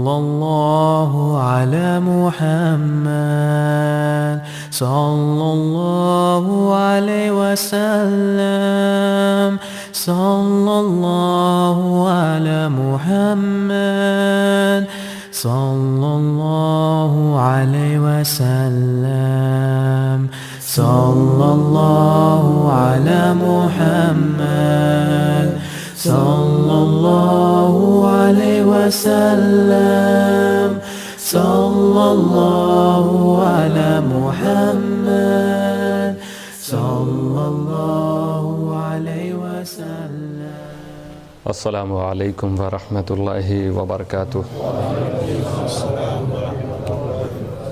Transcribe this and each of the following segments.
صلى الله على محمد صلى الله عليه وسلم صلى الله على محمد صلى الله عليه وسلم صلى الله على محمد صلى الله عليه وسلم صلى الله على محمد صلى الله عليه وسلم. السلام علیکم ورحمۃ اللہ وبرکاتہ.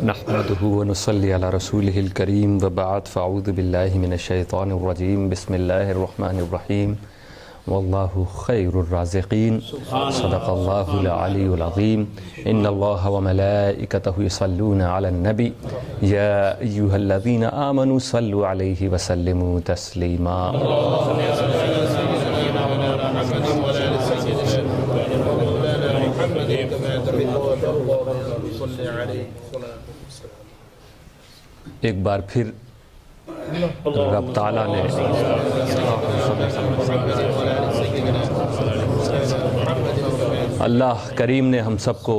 نحمده ونصلي على رسوله الكريم وبعد فاعوذ بالله من الشيطان الرجيم. بسم الله الرحمن الرحيم. والله خير الرازقين. صدق الله العلي العظيم. إن الله وملائكته يصلون على النبي يا أيها الذين آمنوا صلوا عليه وسلموا تسليما. ایک بار پھر رب تعالیٰ نے اللہ کریم نے ہم سب کو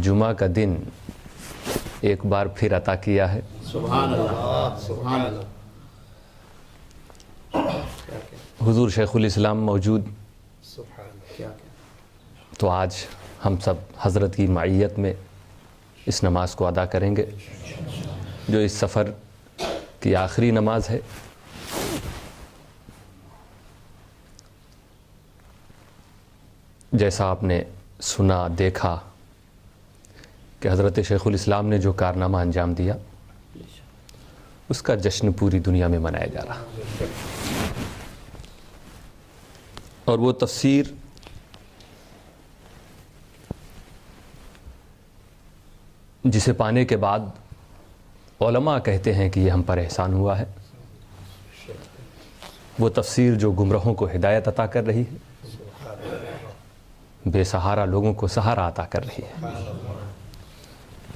جمعہ کا دن ایک بار پھر عطا کیا ہے. سبحان اللہ سبحان اللہ. حضور شیخ الاسلام موجود تو آج ہم سب حضرت کی معیت میں اس نماز کو ادا کریں گے جو اس سفر کی آخری نماز ہے. جیسا آپ نے سنا دیکھا کہ حضرت شیخ الاسلام نے جو کارنامہ انجام دیا اس کا جشن پوری دنیا میں منایا جا رہا، اور وہ تفسیر جسے پانے کے بعد علماء کہتے ہیں کہ یہ ہم پر احسان ہوا ہے، وہ تفسیر جو گمراہوں کو ہدایت عطا کر رہی ہے، بے سہارا لوگوں کو سہارا عطا کر رہی ہے،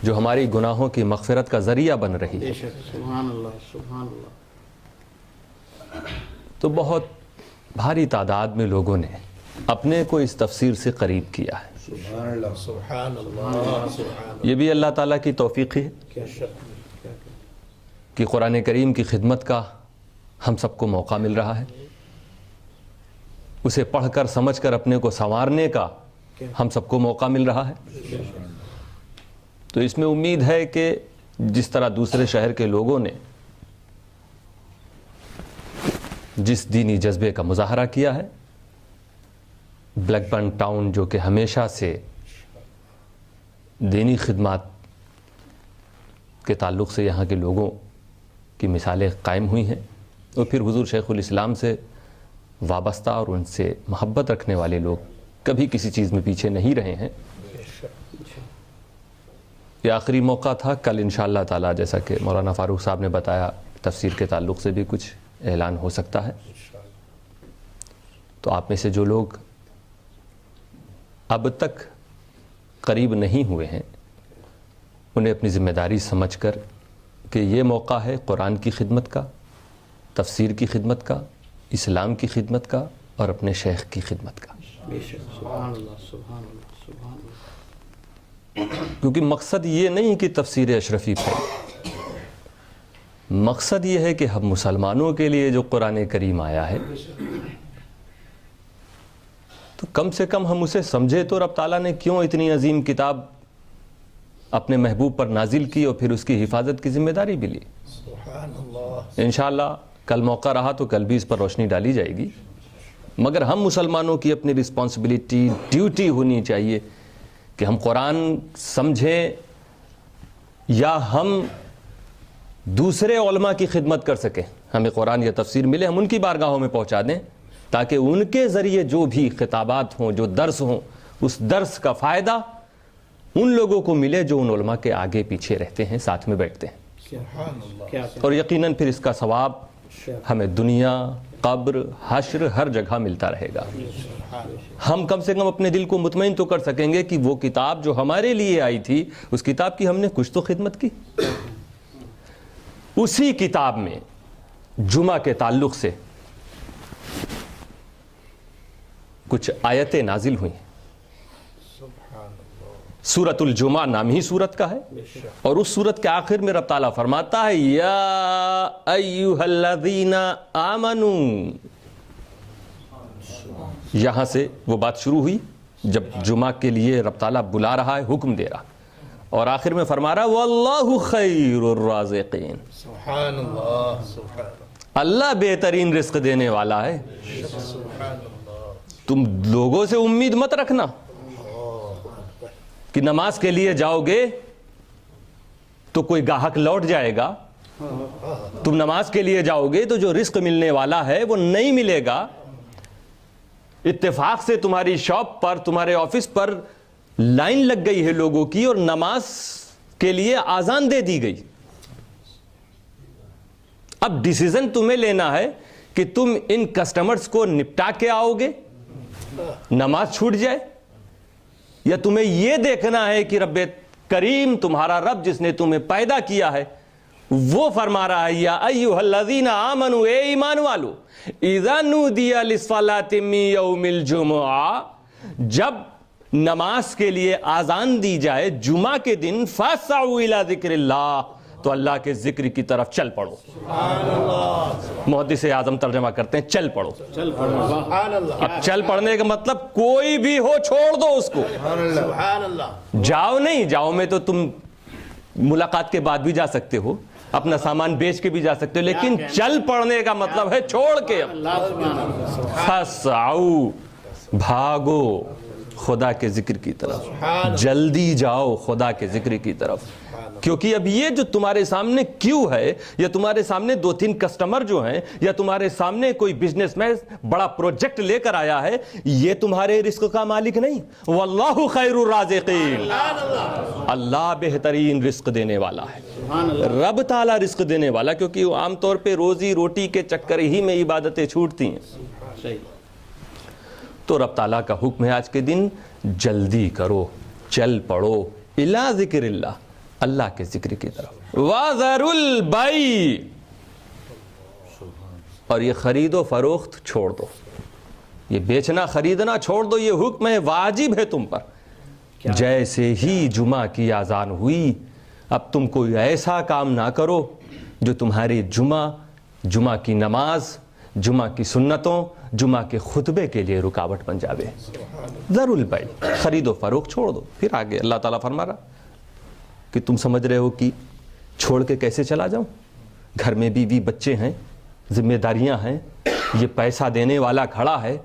جو ہماری گناہوں کی مغفرت کا ذریعہ بن رہی ہے. سبحان اللہ سبحان اللہ. تو بہت بھاری تعداد میں لوگوں نے اپنے کو اس تفسیر سے قریب کیا ہے. سبحان اللہ سبحان اللہ. یہ بھی اللہ تعالیٰ کی توفیق ہے کہ قرآن کریم کی خدمت کا ہم سب کو موقع مل رہا ہے، اسے پڑھ کر سمجھ کر اپنے کو سنوارنے کا ہم سب کو موقع مل رہا ہے. تو اس میں امید ہے کہ جس طرح دوسرے شہر کے لوگوں نے جس دینی جذبے کا مظاہرہ کیا ہے، بلیک برن ٹاؤن جو کہ ہمیشہ سے دینی خدمات کے تعلق سے یہاں کے لوگوں کی مثالیں قائم ہوئی ہیں، اور پھر حضور شیخ الاسلام سے وابستہ اور ان سے محبت رکھنے والے لوگ کبھی کسی چیز میں پیچھے نہیں رہے ہیں. یہ آخری موقع تھا. کل انشاءاللہ تعالی جیسا کہ مولانا فاروق صاحب نے بتایا تفسیر کے تعلق سے بھی کچھ اعلان ہو سکتا ہے. تو آپ میں سے جو لوگ اب تک قریب نہیں ہوئے ہیں انہیں اپنی ذمہ داری سمجھ کر کہ یہ موقع ہے قرآن کی خدمت کا، تفسیر کی خدمت کا، اسلام کی خدمت کا اور اپنے شیخ کی خدمت کا. سبحان اللہ سبحان اللہ سبحان اللہ. کیونکہ مقصد یہ نہیں کہ تفسیر اشرفی پھیلے، مقصد یہ ہے کہ ہم مسلمانوں کے لیے جو قرآن کریم آیا ہے تو کم سے کم ہم اسے سمجھے. تو رب تعالیٰ نے کیوں اتنی عظیم کتاب اپنے محبوب پر نازل کی اور پھر اس کی حفاظت کی ذمہ داری بھی لی. انشاءاللہ کل موقع رہا تو کل بھی اس پر روشنی ڈالی جائے گی، مگر ہم مسلمانوں کی اپنی رسپانسبلٹی ڈیوٹی ہونی چاہیے کہ ہم قرآن سمجھیں یا ہم دوسرے علماء کی خدمت کر سکیں. ہمیں قرآن یا تفسیر ملے ہم ان کی بارگاہوں میں پہنچا دیں تاکہ ان کے ذریعے جو بھی خطابات ہوں، جو درس ہوں، اس درس کا فائدہ ان لوگوں کو ملے جو ان علماء کے آگے پیچھے رہتے ہیں، ساتھ میں بیٹھتے ہیں. اور یقیناً پھر اس کا ثواب ہمیں دنیا قبر، حشر، ہر جگہ ملتا رہے گا. ہم کم سے کم اپنے دل کو مطمئن تو کر سکیں گے کہ وہ کتاب جو ہمارے لیے آئی تھی اس کتاب کی ہم نے کچھ تو خدمت کی. اسی کتاب میں جمعہ کے تعلق سے کچھ آیتیں نازل ہوئیں. سورۃ الجمعہ نام ہی سورت کا ہے، اور اس سورت کے آخر میں رب تعالیٰ فرماتا ہے یا ایھا الذین آمنوا. یہاں سے وہ بات شروع ہوئی جب جمعہ کے لیے رب تعالیٰ بلا رہا ہے، حکم دے رہا، اور آخر میں فرما رہا واللہ خیر الرازقین. سبحان اللہ سبحان اللہ بہترین رزق دینے والا ہے. تم لوگوں سے امید مت رکھنا کہ نماز کے لیے جاؤ گے تو کوئی گاہک لوٹ جائے گا. تم نماز کے لیے جاؤ گے تو جو رزق ملنے والا ہے وہ نہیں ملے گا. اتفاق سے تمہاری شاپ پر، تمہارے آفس پر لائن لگ گئی ہے لوگوں کی، اور نماز کے لیے آذان دے دی گئی. اب ڈیسیزن تمہیں لینا ہے کہ تم ان کسٹمرز کو نپٹا کے آؤ گے، نماز چھوٹ جائے، یا تمہیں یہ دیکھنا ہے کہ رب کریم تمہارا رب جس نے تمہیں پیدا کیا ہے وہ فرما رہا ہے یا ایھا الذین آمنوا، اے ایمان والو، اذا نودی للصلاۃ من یوم الجمعہ، جب نماز کے لیے آذان دی جائے جمعہ کے دن، فاسعوا الی ذکر اللہ، تو اللہ کے ذکر کی طرف چل پڑو. محدث اعظم ترجمہ کرتے ہیں چل پڑو. سبحان اللہ اب چل پڑنے کا مطلب کوئی بھی ہو چھوڑ دو اس کو. سبحان اللہ. جاؤ نہیں، جاؤ میں تو تم ملاقات کے بعد بھی جا سکتے ہو، اپنا سامان بیچ کے بھی جا سکتے ہو، لیکن چل پڑنے کا مطلب ہے چھوڑ کے. فسعوا، بھاگو خدا کے ذکر کی طرف، جلدی جاؤ خدا کے ذکر کی طرف. کیونکہ اب یہ جو تمہارے سامنے کیوں ہے، یا تمہارے سامنے 2-3 کسٹمر جو ہیں، یا تمہارے سامنے کوئی بزنس میں بڑا پروجیکٹ لے کر آیا ہے، یہ تمہارے رزق کا مالک نہیں. واللہ خیر الرازقین، اللہ بہترین رزق دینے والا ہے. رب تعالیٰ رزق دینے والا، کیونکہ وہ عام طور پہ روزی روٹی کے چکر ہی میں عبادتیں چھوٹتی ہیں. تو رب تعالیٰ کا حکم ہے آج کے دن جلدی کرو، چل پڑو الی ذکر اللہ، اللہ کے ذکر کی طرف. وَذَرُوا الْبَيْعَ، اور یہ خرید و فروخت چھوڑ دو، یہ بیچنا خریدنا چھوڑ دو. یہ حکم ہے، واجب ہے تم پر. جیسے ہی جمعہ کی اذان ہوئی، اب تم کوئی ایسا کام نہ کرو جو تمہاری جمعہ کی نماز، جمعہ کی سنتوں، جمعہ کے خطبے کے لیے رکاوٹ بن جاوے. ذَرُوا الْبَيْعَ، خرید و فروخت چھوڑ دو. پھر آگے اللہ تعالیٰ فرما رہا کہ تم سمجھ رہے ہو کہ چھوڑ کے کیسے چلا جاؤں، گھر میں بیوی بچے ہیں، ذمہ داریاں ہیں، یہ پیسہ دینے والا کھڑا ہے،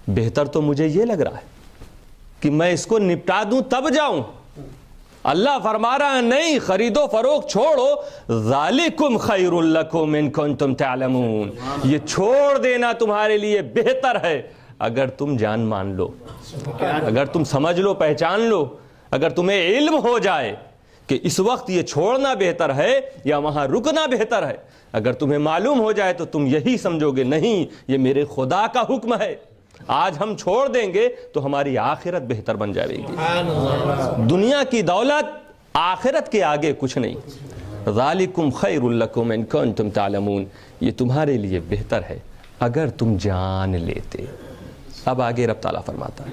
بہتر تو مجھے یہ لگ رہا ہے کہ میں اس کو نپٹا دوں تب جاؤں. اللہ فرما رہا ہے نہیں، خرید و فروخت چھوڑو. ذالکم خیر لکم ان کنتم تعلمون، یہ چھوڑ دینا تمہارے لیے بہتر ہے اگر تم جان مان لو، اگر تم سمجھ لو، پہچان لو، اگر تمہیں علم ہو جائے کہ اس وقت یہ چھوڑنا بہتر ہے یا وہاں رکنا بہتر ہے. اگر تمہیں معلوم ہو جائے تو تم یہی سمجھو گے نہیں، یہ میرے خدا کا حکم ہے، آج ہم چھوڑ دیں گے تو ہماری آخرت بہتر بن جائے گی. دنیا کی دولت آخرت کے آگے کچھ نہیں. ذالکم خیر لکم ان کنتم تعلمون، یہ تمہارے لیے بہتر ہے اگر تم جان لیتے. اب آگے رب تعالیٰ فرماتا ہے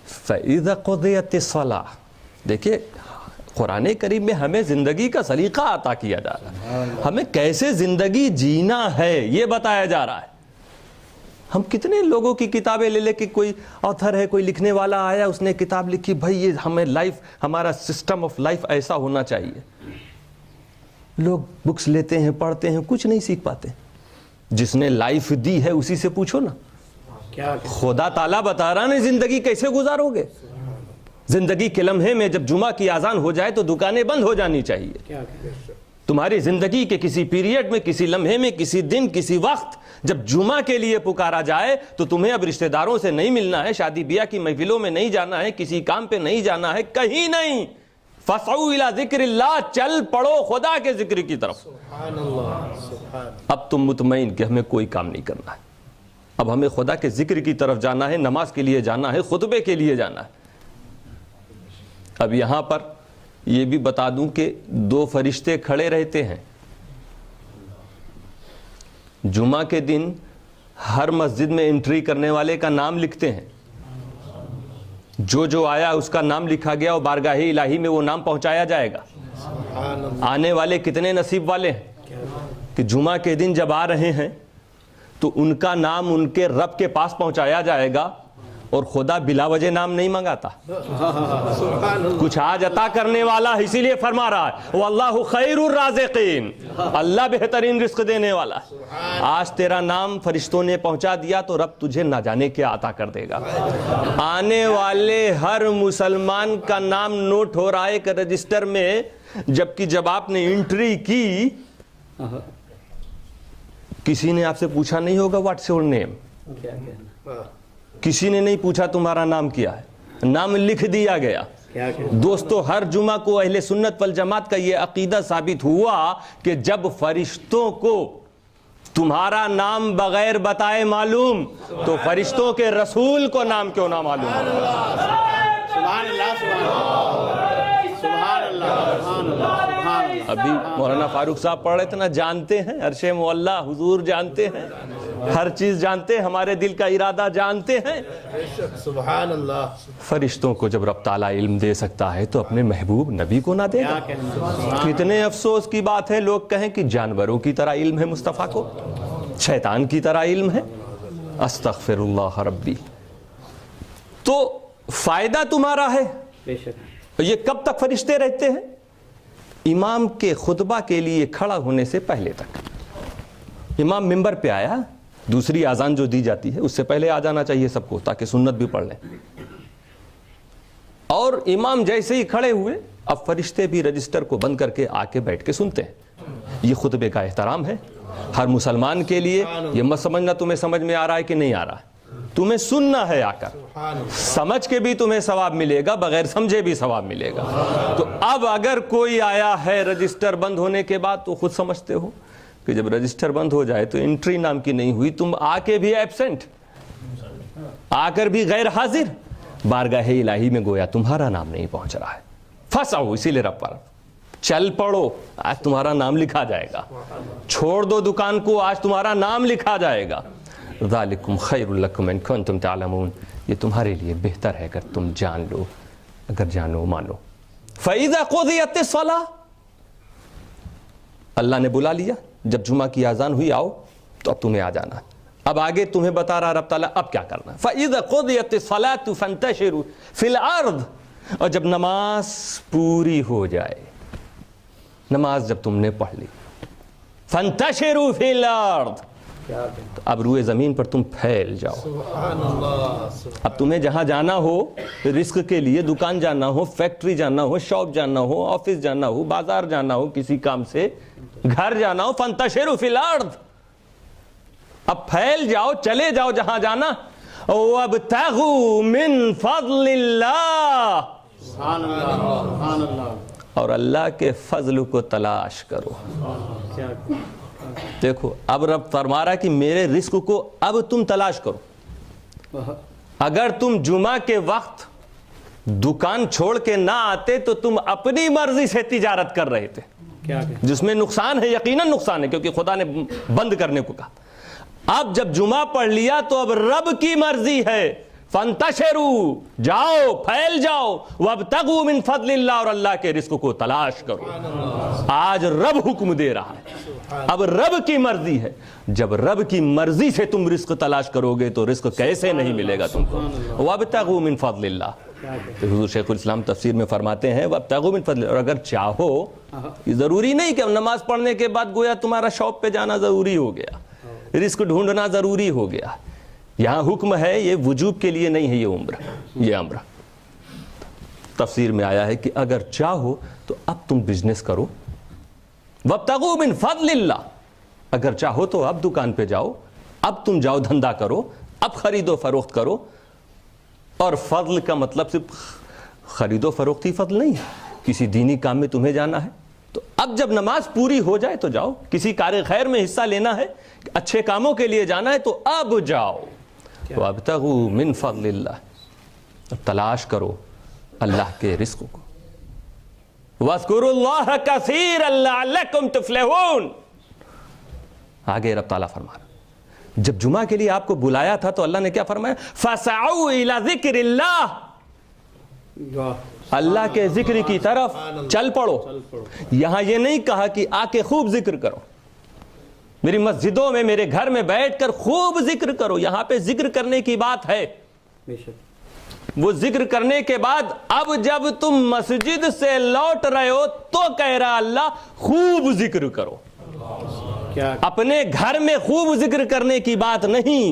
فَإِذَا قُضِيَتِ الصَّلَاةُ. دیکھیے قرآن کریم میں ہمیں زندگی کا سلیقہ عطا کیا جا رہا ہے، ہمیں کیسے زندگی جینا ہے یہ بتایا جا رہا ہے. ہم کتنے لوگوں کی کتابیں لے کے، کوئی آتھر ہے، کوئی لکھنے والا آیا، اس نے کتاب لکھی، بھائی یہ ہمیں ہمارا سسٹم آف لائف ایسا ہونا چاہیے. لوگ بکس لیتے ہیں، پڑھتے ہیں، کچھ نہیں سیکھ پاتے. جس نے لائف دی ہے اسی سے پوچھو نا. خدا تعالیٰ بتا رہا نا زندگی کیسے گزارو گے. زندگی کے لمحے میں جب جمعہ کی اذان ہو جائے تو دکانیں بند ہو جانی چاہیے. تمہاری زندگی کے کسی پیریڈ میں، کسی لمحے میں، کسی دن، کسی وقت جب جمعہ کے لیے پکارا جائے تو تمہیں اب رشتہ داروں سے نہیں ملنا ہے، شادی بیاہ کی محفلوں میں نہیں جانا ہے، کسی کام پہ نہیں جانا ہے، کہیں نہیں. فَاسْعُوا إِلَىٰ ذِكْرِ اللَّهِ، چل پڑو خدا کے ذکر کی طرف. سبحان اللہ سبحان. اب تم مطمئن کہ ہمیں کوئی کام نہیں کرنا ہے، اب ہمیں خدا کے ذکر کی طرف جانا ہے، نماز کے لیے جانا ہے، خطبے کے لیے جانا ہے. اب یہاں پر یہ بھی بتا دوں کہ دو فرشتے کھڑے رہتے ہیں جمعہ کے دن، ہر مسجد میں انٹری کرنے والے کا نام لکھتے ہیں. جو آیا اس کا نام لکھا گیا اور بارگاہ الہی میں وہ نام پہنچایا جائے گا. سبحان اللہ. آنے والے کتنے نصیب والے ہیں کہ جمعہ کے دن جب آ رہے ہیں تو ان کا نام ان کے رب کے پاس پہنچایا جائے گا، اور خدا بلا وجہ نام نہیں منگاتا. سبحان اللہ. کچھ آج عطا کرنے والا، اسی لیے فرما رہا ہے واللہ خیر الرازقین، اللہ بہترین رزق دینے والا ہے. آج تیرا نام فرشتوں نے پہنچا دیا تو رب تجھے نہ جانے کیا عطا کر دے گا. آنے والے ہر مسلمان کا نام نوٹ ہو رہا ہے ایک رجسٹر میں، جبکہ جب آپ نے انٹری کی کسی نے آپ سے پوچھا نہیں ہوگا واٹس یور نیم، کسی نے نہیں پوچھا تمہارا نام کیا ہے، نام لکھ دیا گیا. دوستو ہر جمعہ کو اہل سنت والجماعت کا یہ عقیدہ ثابت ہوا کہ جب فرشتوں کو تمہارا نام بغیر بتائے معلوم تو فرشتوں کے رسول کو نام کیوں نہ معلوم ہو. سبحان اللہ سبحان اللہ سبحان اللہ سبحان اللہ. ابھی مولانا فاروق صاحب پڑھ رہے تھے نا، جانتے ہیں عرش معلیٰ حضور جانتے ہیں، ہر چیز جانتے ہیں، ہمارے دل کا ارادہ جانتے ہیں. سبحان اللہ. فرشتوں کو جب رب تعالیٰ علم دے سکتا ہے تو اپنے محبوب نبی کو نہ دے گا؟ کتنے افسوس کی بات ہے لوگ کہیں کہ جانوروں کی طرح علم ہے مصطفیٰ کو، شیطان کی طرح علم ہے. استغفر اللہ ربی. تو فائدہ تمہارا ہے. یہ کب تک فرشتے رہتے ہیں؟ امام کے خطبہ کے لیے کھڑا ہونے سے پہلے تک. امام ممبر پہ آیا، دوسری اذان جو دی جاتی ہے اس سے پہلے آ جانا چاہیے سب کو تاکہ سنت بھی پڑھ لیں. اور امام جیسے ہی کھڑے ہوئے اب فرشتے بھی رجسٹر کو بند کر کے آ کے بیٹھ کے سنتے ہیں. یہ خطبے کا احترام ہے ہر مسلمان کے لیے. یہ مت سمجھنا تمہیں سمجھ میں آ رہا ہے کہ نہیں آ رہا ہے، تمہیں سننا ہے آ کر. سمجھ کے بھی تمہیں ثواب ملے گا، بغیر سمجھے بھی ثواب ملے گا. تو اب اگر کوئی آیا ہے رجسٹر بند ہونے کے بعد تو خود سمجھتے ہو کہ جب رجسٹر بند ہو جائے تو انٹری نام کی نہیں ہوئی، تم آ کے بھی ایبسنٹ، آ کر بھی غیر حاضر، بارگاہ الہی میں گویا تمہارا نام نہیں پہنچ رہا ہے. پھنساؤ اسی لیے رب پر چل پڑو، آج تمہارا نام لکھا جائے گا. چھوڑ دو دکان کو، آج تمہارا نام لکھا جائے گا. ذالکم خیر لکم ان کنتم تعلمون، یہ تمہارے لیے بہتر ہے اگر تم جان لو، اگر جانو مانو. فَإِذَا قُضِيَتِ الصَّلَاةُ، اللہ نے بلا لیا، جب جمعہ کی اذان ہوئی آؤ، تو اب تمہیں آ جانا. اب آگے تمہیں بتا رہا رب تعالیٰ اب کیا کرنا. فَإِذَا قُضِيَتِ الصَّلَاةُ فَانْتَشِرُوا فِي الْأَرْضِ، اور جب نماز پوری ہو جائے، نماز جب تم نے پڑھ لی، فَانْتَشِرُوا فِي الْأَرْضِ، اب روئے زمین پر تم پھیل جاؤ. سبحان اللہ. اب تمہیں جہاں جانا ہو رزق کے لیے، دکان جانا ہو، فیکٹری جانا ہو، شاپ جانا ہو، آفس جانا ہو، بازار جانا ہو، کسی کام سے گھر جانا ہو، فانتشروا فی الارض، اب پھیل جاؤ، چلے جاؤ جہاں جانا. وابتغوا من فضل اللہ، سبحان اللہ سبحان اللہ. اور اللہ کے فضل کو تلاش کرو. دیکھو اب رب فرما رہا ہے کہ میرے رزق کو اب تم تلاش کرو. اگر تم جمعہ کے وقت دکان چھوڑ کے نہ آتے تو تم اپنی مرضی سے تجارت کر رہے تھے، جس میں نقصان ہے، یقیناً نقصان ہے، کیونکہ خدا نے بند کرنے کو کہا. اب جب جمعہ پڑھ لیا تو اب رب کی مرضی ہے، فانتشروا، جاؤ پھیل جاؤ، وابتغوا من فضل اللہ، اور اللہ کے رزق کو تلاش کرو. آج رب حکم دے رہا ہے، اب رب کی مرضی ہے. جب رب کی مرضی سے تم رزق تلاش کرو گے تو رزق کیسے نہیں ملے گا تم کو. وابتغوا من فضل اللہ، تو حضور شیخ الاسلام تفسیر میں فرماتے ہیں وابتغوا من فضل، اور اگر چاہو، یہ ضروری نہیں کہ نماز پڑھنے کے بعد گویا تمہارا شاپ پہ جانا ضروری ہو گیا، رزق ڈھونڈنا ضروری ہو گیا. یہاں حکم ہے، یہ وجوب کے لیے نہیں ہے، یہ امر. تفسیر میں آیا ہے کہ اگر چاہو تو اب تم بزنس کرو. وابتغوا من فضل اللہ، اگر چاہو تو اب دکان پہ جاؤ، اب تم جاؤ دھندا کرو، اب خرید و فروخت کرو. اور فضل کا مطلب صرف خرید و فروخت ہی فضل نہیں ہے. کسی دینی کام میں تمہیں جانا ہے تو اب جب نماز پوری ہو جائے تو جاؤ. کسی کار خیر میں حصہ لینا ہے, اچھے کاموں کے لیے جانا ہے تو اب جاؤ. وابتغوا من فضل اللہ, تلاش کرو اللہ کے رزق کو. واذکروا اللہ کثیرا لعلکم تفلحون. آگے رب تعالیٰ فرما رہا, جب جمعہ کے لیے آپ کو بلایا تھا تو اللہ نے کیا فرمایا؟ فَسَعُوا إِلَى ذِكْرِ اللَّهِ, اللہ کے ذکر کی طرف چل پڑو. یہاں یہ نہیں کہا کہ آ کے خوب ذکر کرو, میری مسجدوں میں میرے گھر میں بیٹھ کر خوب ذکر کرو. یہاں پہ ذکر کرنے کی بات ہے. وہ ذکر کرنے کے بعد اب جب تم مسجد سے لوٹ رہے ہو تو کہہ رہا اللہ خوب ذکر کرو. اپنے گھر میں خوب ذکر کرنے کی بات نہیں,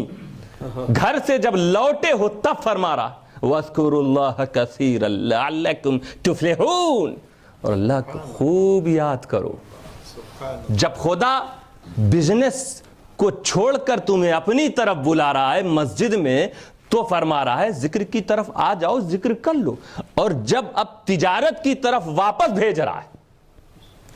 گھر سے جب لوٹے ہو تب فرما رہا وَاذْكُرُوا اللَّهَ كَثِيرًا لَعَلَّكُمْ تُفْلِحُونَ, اور اللہ کو خوب یاد کرو. جب خدا بزنس کو چھوڑ کر تمہیں اپنی طرف بلا رہا ہے مسجد میں تو فرما رہا ہے ذکر کی طرف آ جاؤ, ذکر کر لو. اور جب اب تجارت کی طرف واپس بھیج رہا ہے,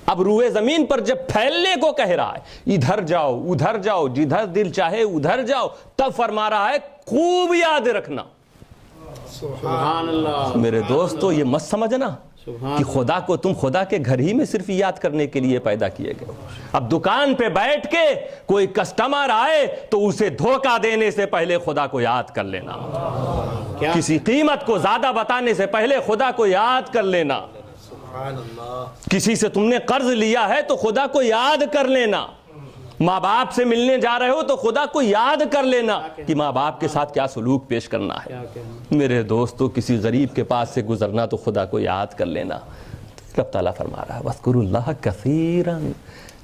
اب روئے زمین پر جب پھیلنے کو کہہ رہا ہے ادھر جاؤ ادھر جاؤ جدھر دل چاہے ادھر جاؤ, تب فرما رہا ہے خوب یاد رکھنا. سبحان اللہ. میرے دوستو یہ مت سمجھنا کہ خدا کو تم خدا کے گھر ہی میں صرف یاد کرنے کے لیے پیدا کیے گئے. اب دکان پہ بیٹھ کے کوئی کسٹمر آئے تو اسے دھوکہ دینے سے پہلے خدا کو یاد کر لینا. کسی قیمت کو زیادہ بتانے سے پہلے خدا کو یاد کر لینا. کسی سے تم نے قرض لیا ہے تو خدا کو یاد کر لینا. ماں باپ سے ملنے جا رہے ہو تو خدا کو یاد کر لینا کہ ماں باپ کے ساتھ کیا سلوک پیش کرنا ہے. میرے دوستو کسی غریب کے پاس سے گزرنا تو خدا کو یاد کر لینا. رب تعالیٰ فرما رہا ہے وَاذْكُرُوا اللَّهَ كَثِيرًا.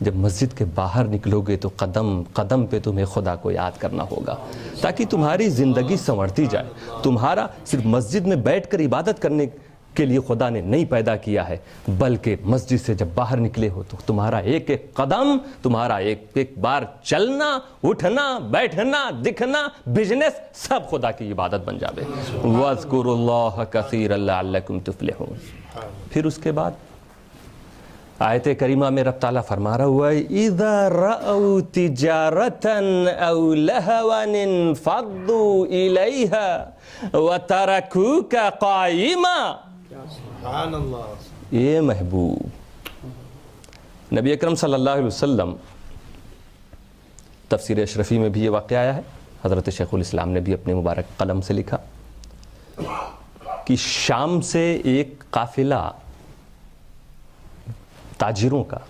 جب مسجد کے باہر نکلو گے تو قدم قدم پہ تمہیں خدا کو یاد کرنا ہوگا تاکہ تمہاری زندگی سنورتی جائے. تمہارا صرف مسجد میں بیٹھ کر عبادت کرنے کے لیے خدا نے نہیں پیدا کیا ہے, بلکہ مسجد سے جب باہر نکلے ہو تو تمہارا ایک ایک قدم, تمہارا ایک ایک بار چلنا اٹھنا بیٹھنا دکھنا بزنس سب خدا کی عبادت بن جاوے. وَاذْكُرُوا اللَّهَ كَثِيرًا لَعَلَّكُمْ تُفْلِحُونَ. پھر اس کے بعد آیت کریمہ میں رب تعالیٰ فرما رہا ہوا ہے اِذَا رَأَوْا تِجَارَةً أَوْ لَهْوًا انفَضُّوا إِلَيْهَا وَتَرَكُوكَ قَائِمًا. سبحان اللہ. اے محبوب, نبی اکرم صلی اللہ علیہ وسلم تفسیر اشرفی میں بھی یہ واقعہ آیا ہے, حضرت شیخ الاسلام نے بھی اپنے مبارک قلم سے لکھا کہ شام سے ایک قافلہ تاجروں کا,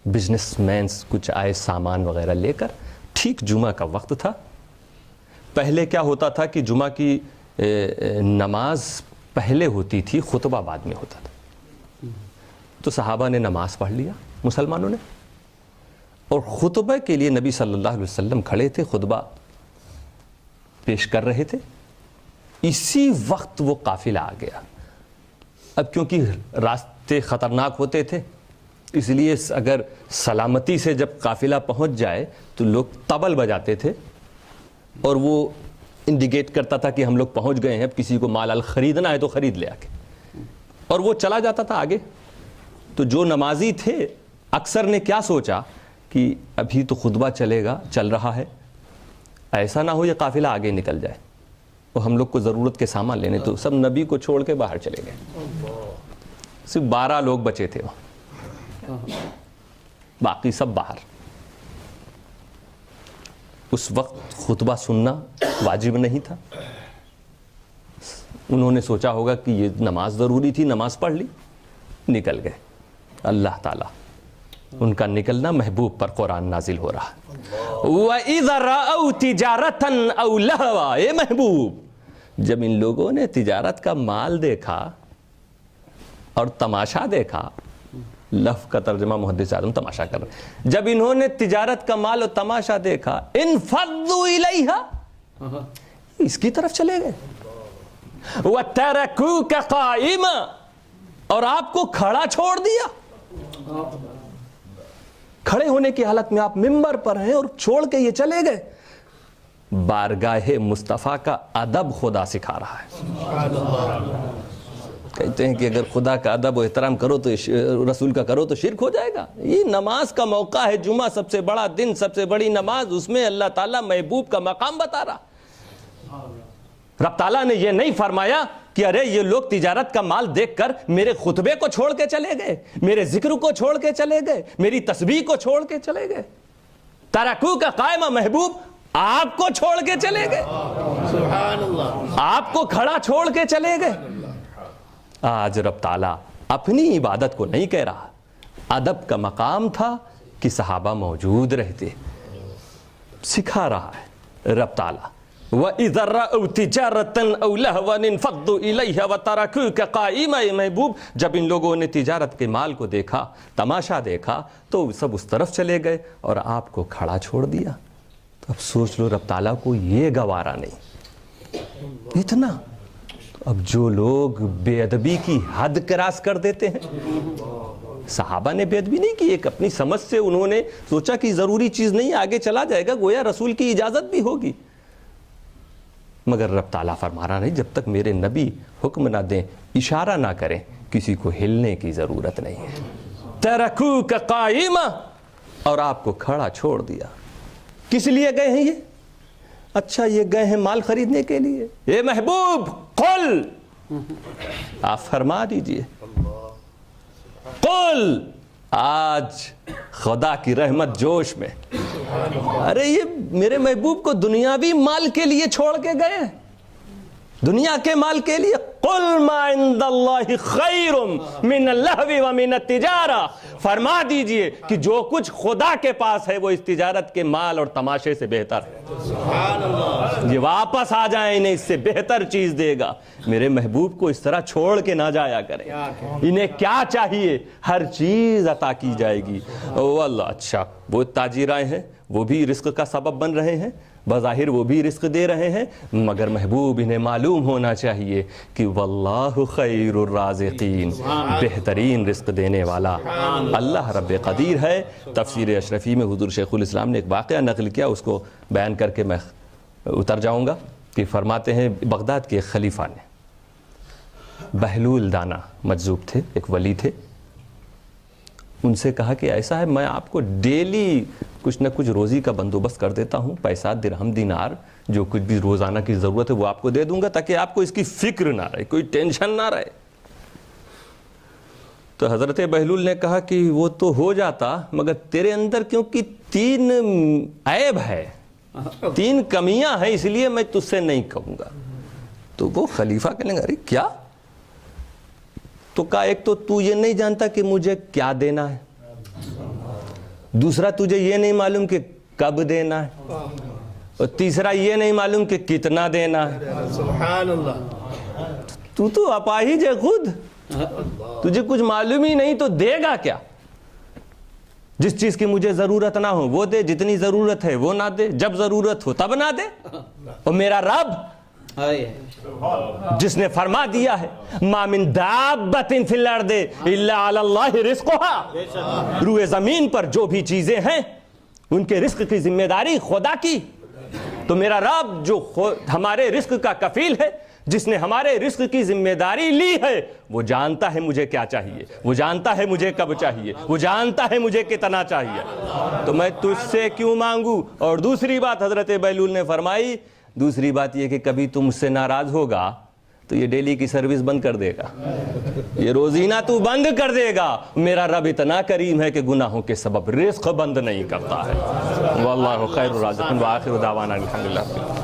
بزنس مینز کچھ آئے سامان وغیرہ لے کر. ٹھیک جمعہ کا وقت تھا. پہلے کیا ہوتا تھا کہ جمعہ کی نماز پہلے ہوتی تھی, خطبہ بعد میں ہوتا تھا. تو صحابہ نے نماز پڑھ لیا مسلمانوں نے, اور خطبہ کے لیے نبی صلی اللہ علیہ وسلم کھڑے تھے, خطبہ پیش کر رہے تھے. اسی وقت وہ قافلہ آ گیا. اب کیونکہ راستے خطرناک ہوتے تھے اس لیے اگر سلامتی سے جب قافلہ پہنچ جائے تو لوگ طبل بجاتے تھے اور وہ انڈیکیٹ کرتا تھا کہ ہم لوگ پہنچ گئے ہیں, اب کسی کو مال خریدنا ہے تو خرید لے آ کے, اور وہ چلا جاتا تھا آگے. تو جو نمازی تھے اکثر نے کیا سوچا کہ ابھی تو خطبہ چل رہا ہے, ایسا نہ ہو یہ قافلہ آگے نکل جائے اور ہم لوگ کو ضرورت کے سامان لینے. تو سب نبی کو چھوڑ کے باہر چلے گئے. صرف 12 لوگ بچے تھے وہاں, باقی سب باہر. اس وقت خطبہ سننا واجب نہیں تھا. انہوں نے سوچا ہوگا کہ یہ نماز ضروری تھی, نماز پڑھ لی, نکل گئے. اللہ تعالیٰ ان کا نکلنا محبوب پر قرآن نازل ہو رہا. وَإِذَا رَأَوْا تِجَارَةً أَوْ لَهْوًا. اے محبوب, جب ان لوگوں نے تجارت کا مال دیکھا اور تماشا دیکھا, لفظ کا ترجمہ محدث اعظم تماشا کر رہے, جب انہوں نے تجارت کا مال اور تماشا دیکھا, انفضوا الیہا, اس کی طرف چلے گئے. وترکوک قائما, اور آپ کو کھڑا چھوڑ دیا. کھڑے ہونے کی حالت میں آپ منبر پر ہیں اور چھوڑ کے یہ چلے گئے. بارگاہ مصطفیٰ کا ادب خدا سکھا رہا ہے. کہتے ہیں کہ اگر خدا کا ادب و احترام کرو تو رسول کا کرو تو شرک ہو جائے گا. یہ نماز کا موقع ہے, جمعہ سب سے بڑا دن, سب سے بڑی نماز, اس میں اللہ تعالیٰ محبوب کا مقام بتا رہا. رب تعالیٰ نے یہ نہیں فرمایا کہ ارے یہ لوگ تجارت کا مال دیکھ کر میرے خطبے کو چھوڑ کے چلے گئے, میرے ذکر کو چھوڑ کے چلے گئے, میری تسبیح کو چھوڑ کے چلے گئے. ترکو کا قائمہ محبوب آپ کو چھوڑ کے چلے گئے, سبحان اللہ, آپ کو کھڑا چھوڑ کے چلے گئے. آج رب تعالیٰ اپنی عبادت کو نہیں کہہ رہا, ادب کا مقام تھا کہ صحابہ موجود رہتے, سکھا رہا ہے رب تعالیٰ. وَإِذَا رَأَوْا تِجَارَةً أَوْ لَهْوًا انفَضُّوا إِلَيْهَا وَتَرَكُوكَ قَائِمًا. محبوب جب ان لوگوں نے تجارت کے مال کو دیکھا, تماشا دیکھا, تو سب اس طرف چلے گئے اور آپ کو کھڑا چھوڑ دیا. تو اب سوچ لو رب تعالیٰ کو یہ گوارا نہیں اتنا. اب جو لوگ بے ادبی کی حد کراس کر دیتے ہیں, صحابہ نے بے ادبی نہیں کی, ایک اپنی سمجھ سے انہوں نے سوچا کہ ضروری چیز نہیں, آگے چلا جائے گا, گویا رسول کی اجازت بھی ہوگی. مگر رب تعالیٰ فرما رہا نہیں, جب تک میرے نبی حکم نہ دیں, اشارہ نہ کریں, کسی کو ہلنے کی ضرورت نہیں ہے. ترکوک قائما, اور آپ کو کھڑا چھوڑ دیا. کس لیے گئے ہیں یہ؟ اچھا یہ گئے ہیں مال خریدنے کے لیے. اے محبوب قل, آپ فرما دیجئے, قل. آج خدا کی رحمت جوش میں, ارے یہ میرے محبوب کو دنیاوی مال کے لیے چھوڑ کے گئے, دنیا کے مال کے لیے. قل ما عند اللہ خیر من اللہو ومن التجارہ, فرما دیجئے کہ جو کچھ خدا کے پاس ہے وہ اس تجارت کے مال اور تماشے سے بہتر ہے. سبحان اللہ, یہ واپس آ جائیں, انہیں اس سے بہتر چیز دے گا. میرے محبوب کو اس طرح چھوڑ کے نہ جایا کریں, انہیں کیا چاہیے ہر چیز عطا کی جائے گی. او اللہ, اچھا وہ تاجر آئے ہیں, وہ بھی رزق کا سبب بن رہے ہیں, بظاہر وہ بھی رزق دے رہے ہیں, مگر محبوب انہیں معلوم ہونا چاہیے کہ واللہ خیر الرازقین, بہترین رزق دینے والا اللہ رب قدیر ہے. تفسیر اشرفی میں حضور شیخ الاسلام نے ایک واقعہ نقل کیا, اس کو بیان کر کے میں اتر جاؤں گا. کہ فرماتے ہیں بغداد کے ایک خلیفہ نے, بہلول دانا مجذوب تھے, ایک ولی تھے, ان سے کہا کہ ایسا ہے میں آپ کو ڈیلی کچھ نہ کچھ روزی کا بندوبست کر دیتا ہوں, پیسہ درہم دینار جو کچھ بھی روزانہ کی ضرورت ہے وہ آپ کو دے دوں گا, تاکہ آپ کو اس کی فکر نہ رہے, کوئی ٹینشن نہ رہے. تو حضرت بہلول نے کہا کہ وہ تو ہو جاتا, مگر تیرے اندر کیونکہ 3 عیب ہے, 3 کمیاں ہیں, اس لیے میں تجھ سے نہیں کہوں گا. تو وہ خلیفہ کہنے لگا ارے کیا؟ تو کہا ایک تو یہ نہیں جانتا کہ مجھے کیا دینا ہے, دوسرا تجھے یہ نہیں معلوم کہ کب دینا ہے, اور تیسرا یہ نہیں معلوم کہ کتنا دینا ہے. سبحان اللہ, تو اپاہج ہے خود, تجھے کچھ معلوم ہی نہیں تو دے گا کیا؟ جس چیز کی مجھے ضرورت نہ ہو وہ دے, جتنی ضرورت ہے وہ نہ دے, جب ضرورت ہو تب نہ دے. اور میرا رب جس نے فرما دیا ہے ما من دابۃ فی الارض الا علی اللہ رزقها, روئے زمین پر جو بھی چیزیں ہیں ان کے رزق کی ذمہ داری خدا کی. تو میرا رب جو ہمارے رزق کا کفیل ہے, جس نے ہمارے رزق کی ذمہ داری لی ہے, وہ جانتا ہے مجھے کیا چاہیے, وہ جانتا ہے مجھے کب چاہیے, وہ جانتا ہے مجھے کتنا چاہیے, تو میں تجھ سے کیوں مانگوں. اور دوسری بات حضرت بہلول نے فرمائی, دوسری بات یہ کہ کبھی تم مجھ سے ناراض ہوگا تو یہ ڈیلی کی سروس بند کر دے گا, یہ روزینہ تو بند کر دے گا. میرا رب اتنا کریم ہے کہ گناہوں کے سبب رزق بند نہیں کرتا ہے. واللہ خیر الرازقین وآخر دعوانا الحمدللہ.